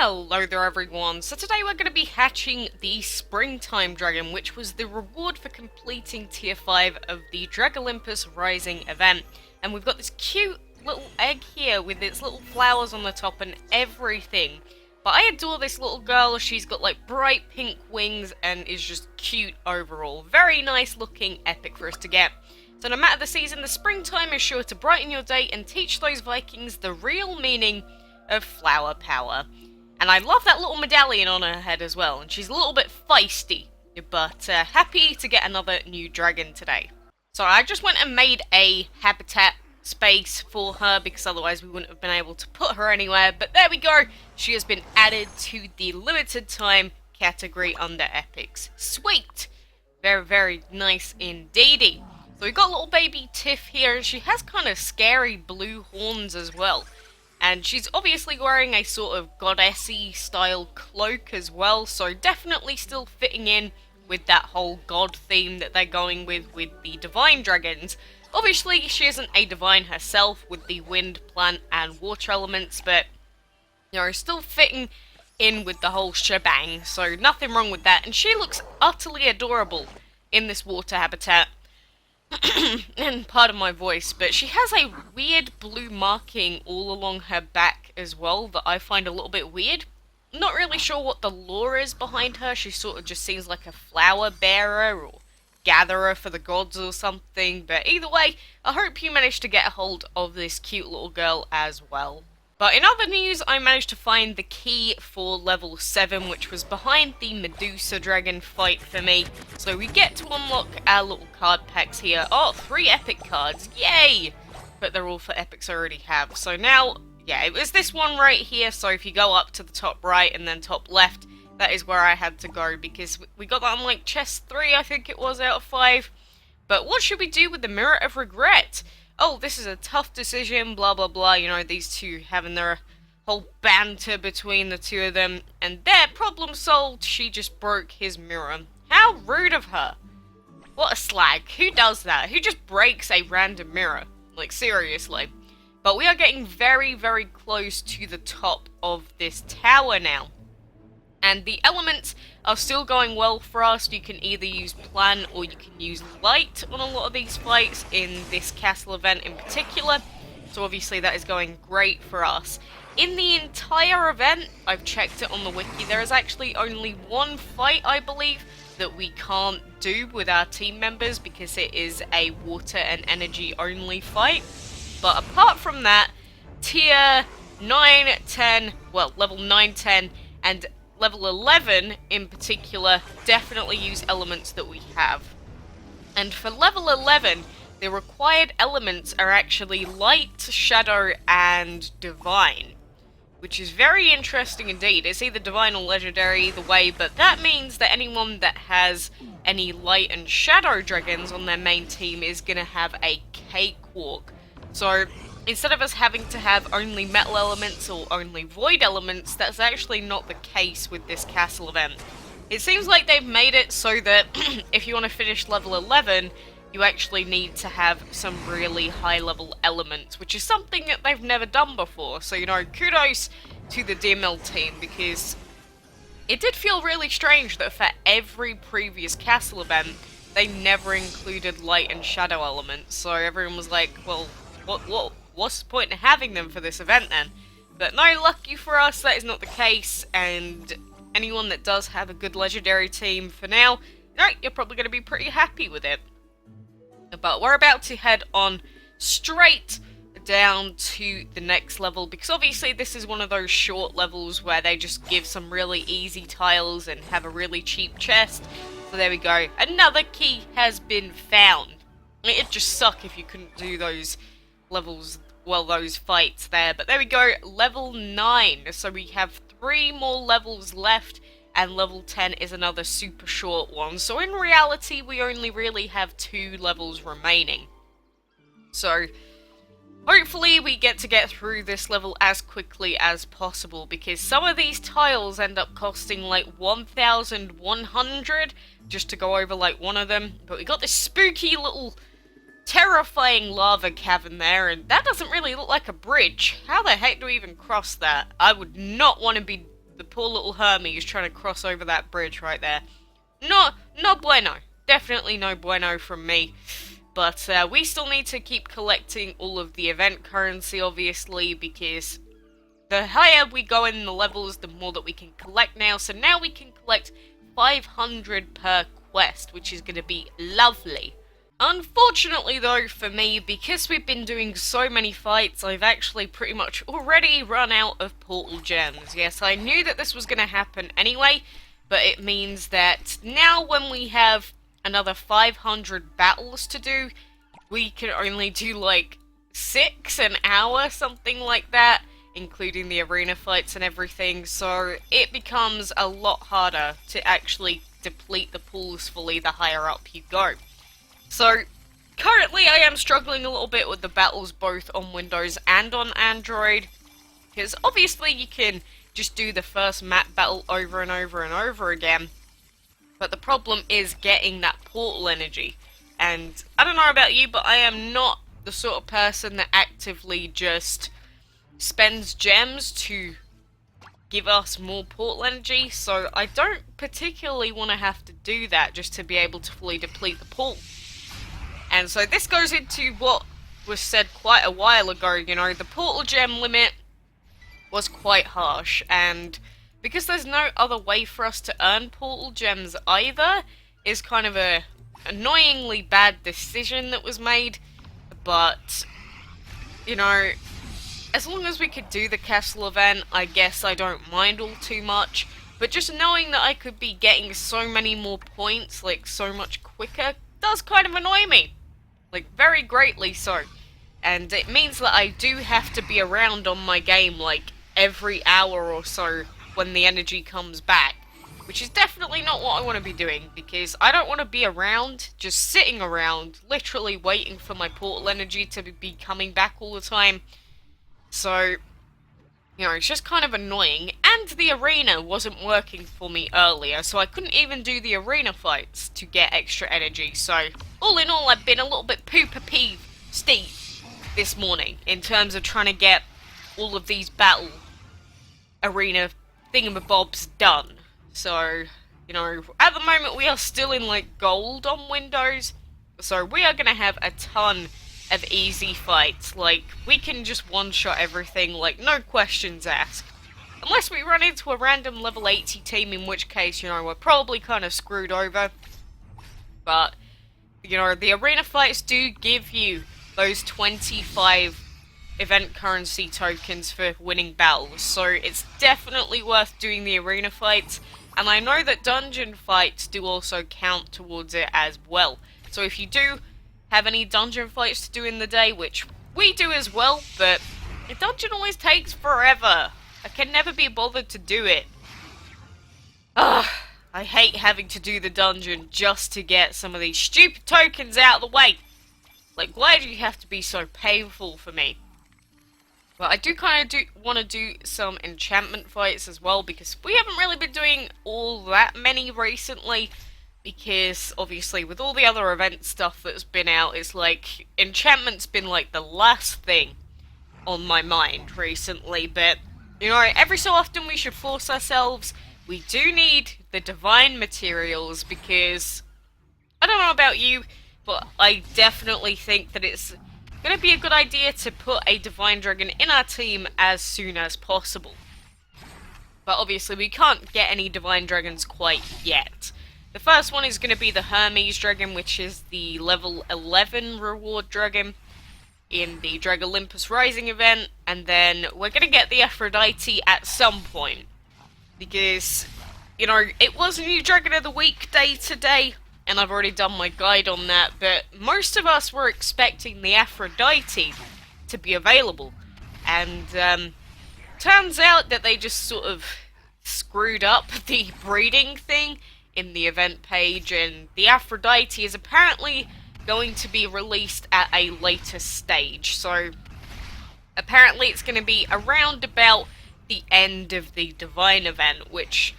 Hello there everyone, so today we're going to be hatching the Springtime Dragon, which was the reward for completing tier 5 of the Dragolympus Rising event. And we've got this cute little egg here with its little flowers on the top and everything. But I adore this little girl. She's got like bright pink wings and is just cute overall. Very nice looking epic for us to get. So no matter the season, the springtime is sure to brighten your day and teach those Vikings the real meaning of flower power. And I love that little medallion on her head as well, and she's a little bit feisty, but happy to get another new dragon today. So I just went and made a habitat space for her, because otherwise we wouldn't have been able to put her anywhere, but there we go! She has been added to the limited time category under epics. Sweet! Very, very nice indeedy. So we've got little baby Tiff here, and she has kind of scary blue horns as well. And she's obviously wearing a sort of goddessy style cloak as well, so definitely still fitting in with that whole god theme that they're going with the divine dragons. Obviously she isn't a divine herself with the wind, plant and water elements, but you know, still fitting in with the whole shebang, so nothing wrong with that. And she looks utterly adorable in this water habitat. And pardon my voice, but she has a weird blue marking all along her back as well that I find a little bit weird. Not really sure what the lore is behind her. She sort of just seems like a flower bearer or gatherer for the gods or something, but either way, I hope you managed to get a hold of this cute little girl as well. But in other news, I managed to find the key for level 7, which was behind the Medusa Dragon fight for me. So we get to unlock our little card packs here. Oh, 3 epic cards, yay! But they're all for epics I already have. So now, yeah, it was this one right here. So if you go up to the top right and then top left, that is where I had to go, because we got that on like chest 3, I think it was, out of 5. But what should we do with the Mirror of Regret? Oh, this is a tough decision, blah blah blah, you know, these two having their whole banter between the two of them, and there, problem solved, she just broke his mirror. How rude of her. What a slag. Who does that? Who just breaks a random mirror? Like, seriously. But we are getting very, very close to the top of this tower now. And the elements are still going well for us. You can either use plan or you can use light on a lot of these fights, in this castle event in particular. So obviously that is going great for us. In the entire event, I've checked it on the wiki, there is actually only one fight, I believe, that we can't do with our team members because it is a water and energy only fight. But apart from that, tier 9, 10, well, level 9, 10, and level 11 in particular definitely use elements that we have. And for level 11, the required elements are actually light, shadow, and divine, which is very interesting indeed. It's either divine or legendary either way, but that means that anyone that has any light and shadow dragons on their main team is going to have a cakewalk. So instead of us having to have only metal elements or only void elements, that's actually not the case with this castle event. It seems like they've made it so that if you want to finish level 11, you actually need to have some really high level elements, which is something that they've never done before. So, you know, kudos to the DML team, because it did feel really strange that for every previous castle event, they never included light and shadow elements. So everyone was like, well, what's the point in having them for this event then? But no, lucky for us, that is not the case, and anyone that does have a good legendary team for now, you're probably going to be pretty happy with it. But we're about to head on straight down to the next level, because obviously this is one of those short levels where they just give some really easy tiles and have a really cheap chest. So there we go, another key has been found. It'd just suck if you couldn't do those levels, well, those fights there, but there we go, level 9, so we have 3 more levels left, and level 10 is another super short one, so in reality we only really have 2 levels remaining. So hopefully we get through this level as quickly as possible, because some of these tiles end up costing like 1,100 just to go over like one of them, but we got this spooky little terrifying lava cavern there, and that doesn't really look like a bridge. How the heck do we even cross that? I would not want to be the poor little Hermes trying to cross over that bridge right there. No bueno. Definitely no bueno from me. But we still need to keep collecting all of the event currency, obviously, because the higher we go in the levels, the more that we can collect now. So now we can collect 500 per quest, which is going to be lovely. Unfortunately though, for me, because we've been doing so many fights, I've actually pretty much already run out of portal gems. Yes, I knew that this was going to happen anyway, but it means that now when we have another 500 battles to do, we can only do like 6 an hour, something like that, including the arena fights and everything, so it becomes a lot harder to actually deplete the pools fully the higher up you go. So, currently I am struggling a little bit with the battles both on Windows and on Android, because obviously you can just do the first map battle over and over and over again, but the problem is getting that portal energy. And I don't know about you, but I am not the sort of person that actively just spends gems to give us more portal energy, so I don't particularly want to have to do that just to be able to fully deplete the pool. And so this goes into what was said quite a while ago, you know, the portal gem limit was quite harsh, and because there's no other way for us to earn portal gems either, is kind of a annoyingly bad decision that was made. But, you know, as long as we could do the castle event, I guess I don't mind all too much. But just knowing that I could be getting so many more points, like so much quicker, does kind of annoy me. Like, very greatly so. And it means that I do have to be around on my game, like, every hour or so when the energy comes back. Which is definitely not what I want to be doing, because I don't want to be around, just sitting around, literally waiting for my portal energy to be coming back all the time. So, you know, it's just kind of annoying. And the arena wasn't working for me earlier, so I couldn't even do the arena fights to get extra energy. So, all in all, I've been a little bit pooper-peeved Steve this morning in terms of trying to get all of these battle arena thingamabobs done. So, you know, at the moment we are still in like gold on Windows, so we are going to have a ton of easy fights. Like, we can just one-shot everything, like, no questions asked. Unless we run into a random level 80 team, in which case, you know, we're probably kind of screwed over. But, you know, the arena fights do give you those 25 event currency tokens for winning battles, so it's definitely worth doing the arena fights. And I know that dungeon fights do also count towards it as well. So if you do have any dungeon fights to do in the day, which we do as well, but the dungeon always takes forever. I can never be bothered to do it. Ugh, I hate having to do the dungeon just to get some of these stupid tokens out of the way. Like, why do you have to be so painful for me? But I do kind of want to do some enchantment fights as well, because we haven't really been doing all that many recently. Because, obviously, with all the other event stuff that's been out, it's like, enchantment's been, like, the last thing on my mind recently. But, you know, every so often we should force ourselves. We do need the divine materials, because, I don't know about you, but I definitely think that it's going to be a good idea to put a divine dragon in our team as soon as possible. But, obviously, we can't get any divine dragons quite yet. The first one is going to be the Hermes dragon, which is the level 11 reward dragon in the Dragolympus Rising event, and then we're going to get the Aphrodite at some point, because, you know, it was a new Dragon of the Week day today, and I've already done my guide on that, but most of us were expecting the Aphrodite to be available, and turns out that they just sort of screwed up the breeding thing in the event page, and the Aphrodite is apparently going to be released at a later stage. So apparently it's going to be around about the end of the Divine event, which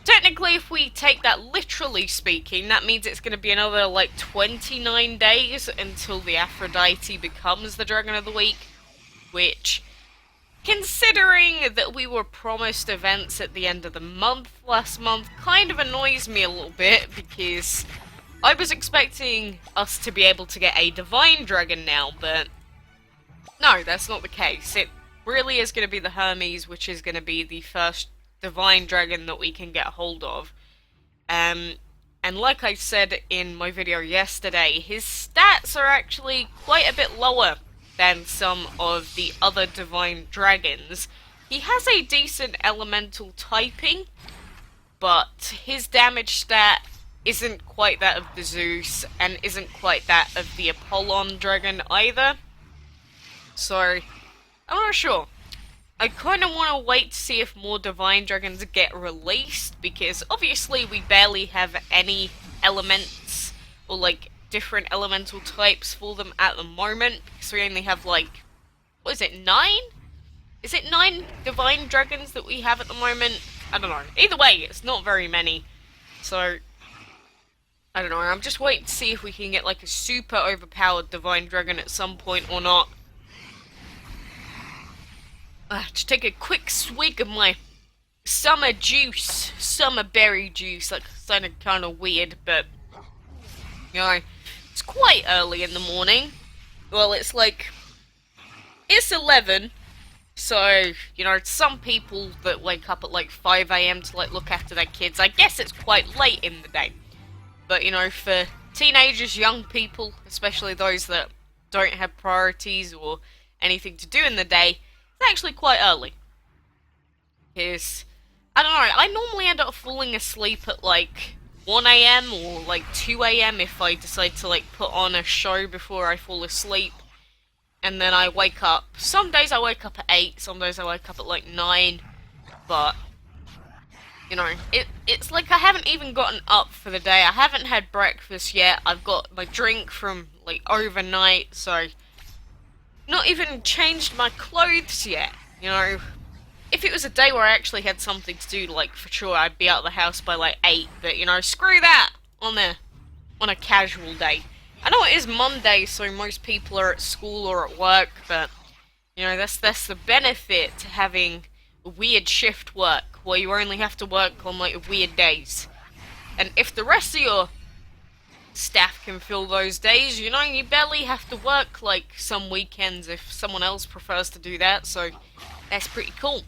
technically, if we take that literally speaking, that means it's going to be another like 29 days until the Aphrodite becomes the Dragon of the Week, which considering that we were promised events at the end of the month last month, kind of annoys me a little bit because I was expecting us to be able to get a Divine Dragon now, but no, that's not the case. It really is going to be the Hermes, which is going to be the first Divine Dragon that we can get hold of. And like I said in my video yesterday, his stats are actually quite a bit lower than some of the other Divine Dragons. He has a decent elemental typing, but his damage stat isn't quite that of the Zeus, and isn't quite that of the Apollon Dragon either. So, I'm not sure. I kind of want to wait to see if more Divine Dragons get released, because obviously we barely have any elements, or like, different elemental types for them at the moment, because we only have like, what is it, 9? Is it 9 Divine Dragons that we have at the moment? I don't know. Either way, it's not very many. So, I don't know, I'm just waiting to see if we can get like a super overpowered Divine Dragon at some point or not. Just take a quick swig of my summer juice, summer berry juice. That sounded kind of weird, but you know, it's quite early in the morning. Well, it's 11, so you know, some people that wake up at like 5 AM to like look after their kids, I guess it's quite late in the day. But you know, for teenagers, young people, especially those that don't have priorities or anything to do in the day, it's actually quite early. Because, I don't know, I normally end up falling asleep at like 1 AM or like 2 AM if I decide to like put on a show before I fall asleep. And then I wake up. Some days I wake up at 8, some days I wake up at like 9. But, you know, it's like I haven't even gotten up for the day. I haven't had breakfast yet. I've got my drink from like overnight, so not even changed my clothes yet. You know, if it was a day where I actually had something to do, like for sure I'd be out of the house by like 8, but you know, screw that on a casual day. I know it is Monday, so most people are at school or at work, but you know, that's the benefit to having a weird shift work where you only have to work on like weird days. And if the rest of your staff can fill those days, you know, you barely have to work like some weekends if someone else prefers to do that, so that's pretty cool.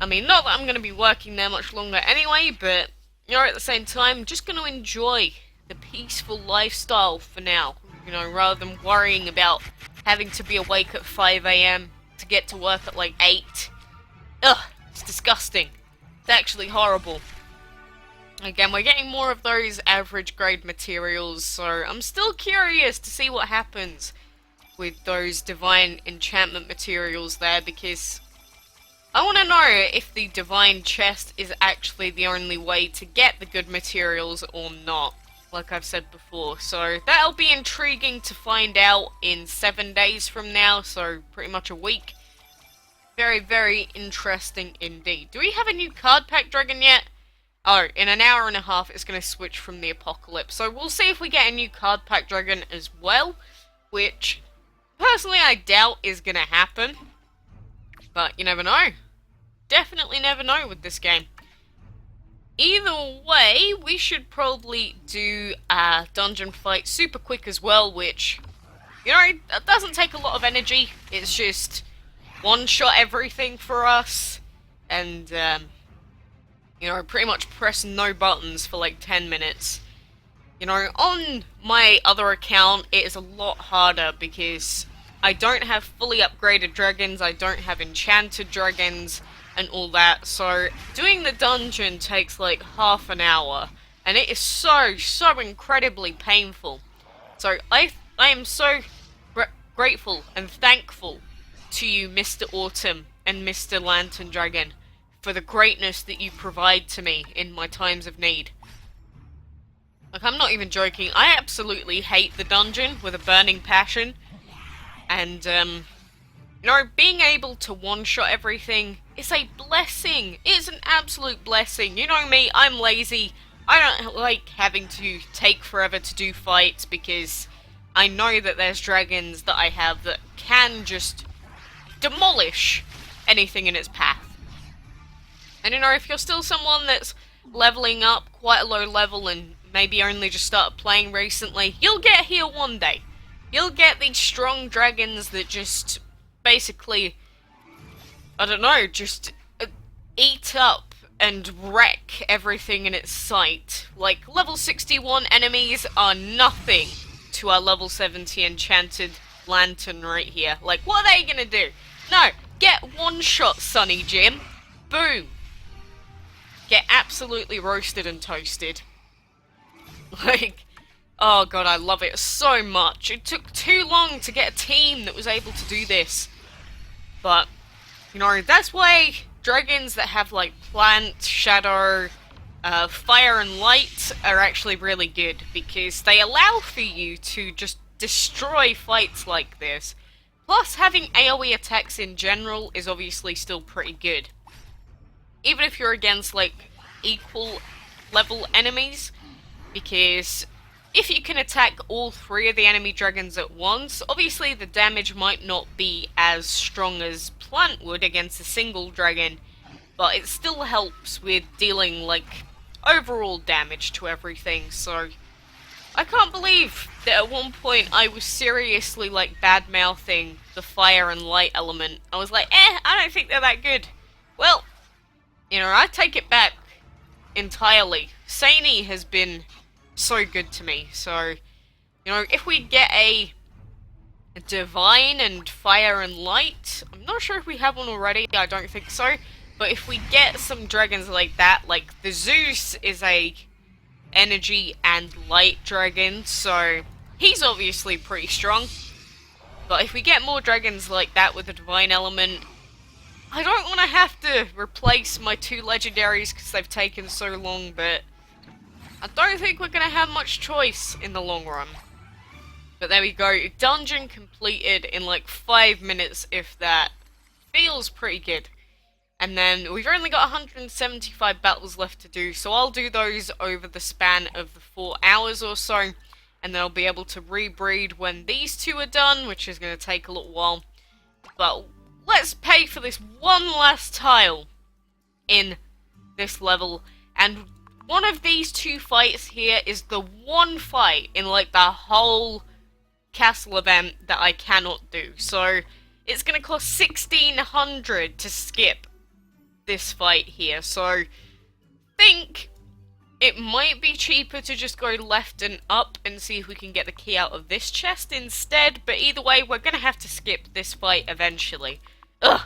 I mean, not that I'm going to be working there much longer anyway, but you know, at the same time, just going to enjoy the peaceful lifestyle for now, you know, rather than worrying about having to be awake at 5 AM to get to work at like 8. Ugh, it's disgusting. It's actually horrible. Again, we're getting more of those average grade materials, so I'm still curious to see what happens with those divine enchantment materials there, because I want to know if the divine chest is actually the only way to get the good materials or not, like I've said before. So that'll be intriguing to find out in 7 days from now, so pretty much a week. Very, very interesting indeed. Do we have a new card pack dragon yet? Oh, in an hour and a half it's going to switch from the Apocalypse. So we'll see if we get a new card pack dragon as well, which personally I doubt is going to happen. But you never know. Definitely never know with this game. Either way, we should probably do a dungeon fight super quick as well, which, you know, it doesn't take a lot of energy. It's just one-shot everything for us, and you know, pretty much press no buttons for like 10 minutes. You know, on my other account, it is a lot harder because I don't have fully upgraded dragons, I don't have enchanted dragons, and all that, so doing the dungeon takes like half an hour, and it is so incredibly painful. So I am so grateful and thankful to you, Mr. Autumn and Mr. Lantern Dragon, for the greatness that you provide to me in my times of need. Like, I'm not even joking, I absolutely hate the dungeon with a burning passion, and you know, being able to one-shot everything is a blessing. It's an absolute blessing. You know me, I'm lazy. I don't like having to take forever to do fights because I know that there's dragons that I have that can just demolish anything in its path. And you know, if you're still someone that's leveling up quite a low level and maybe only just started playing recently, you'll get here one day. You'll get these strong dragons that just basically, I don't know, just eat up and wreck everything in its sight. Like, level 61 enemies are nothing to our level 70 enchanted lantern right here. Like, what are they gonna do? No, get one shot, Sonny Jim. Boom. Get absolutely roasted and toasted. Like, oh god, I love it so much. It took too long to get a team that was able to do this. But, you know, that's why dragons that have, like, plant, shadow, fire and light are actually really good. Because they allow for you to just destroy fights like this. Plus, having AoE attacks in general is obviously still pretty good. Even if you're against, like, equal level enemies. Because if you can attack all three of the enemy dragons at once, obviously the damage might not be as strong as Plant would against a single dragon, but it still helps with dealing, like, overall damage to everything, so I can't believe that at one point I was seriously, like, bad-mouthing the fire and light element. I was like, I don't think they're that good. Well, you know, I take it back entirely. Saini has been so good to me, so, you know, if we get a divine and fire and light, I'm not sure if we have one already, I don't think so, but if we get some dragons like that, like the Zeus is a energy and light dragon, so he's obviously pretty strong, but if we get more dragons like that with a divine element, I don't want to have to replace my two legendaries because they've taken so long, but I don't think we're going to have much choice in the long run. But there we go, dungeon completed in like 5 minutes, if that. Feels pretty good. And then we've only got 175 battles left to do, so I'll do those over the span of the 4 hours or so. And then I'll be able to rebreed when these two are done, which is going to take a little while. But let's pay for this one last tile in this level. And one of these two fights here is the one fight in like the whole castle event that I cannot do. So it's going to cost 1600 to skip this fight here. So I think it might be cheaper to just go left and up and see if we can get the key out of this chest instead. But either way, we're going to have to skip this fight eventually. Ugh.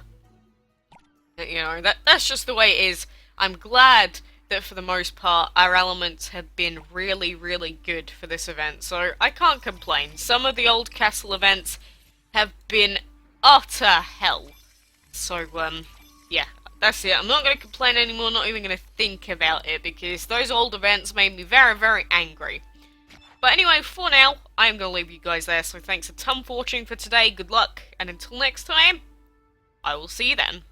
You know, that's just the way it is. I'm glad that for the most part our elements have been really, really good for this event, so I can't complain. Some of the old castle events have been utter hell. So, yeah, that's it. I'm not going to complain anymore, not even going to think about it, because those old events made me very, very angry. But anyway, for now, I'm going to leave you guys there, so thanks a ton for watching for today, good luck, and until next time, I will see you then.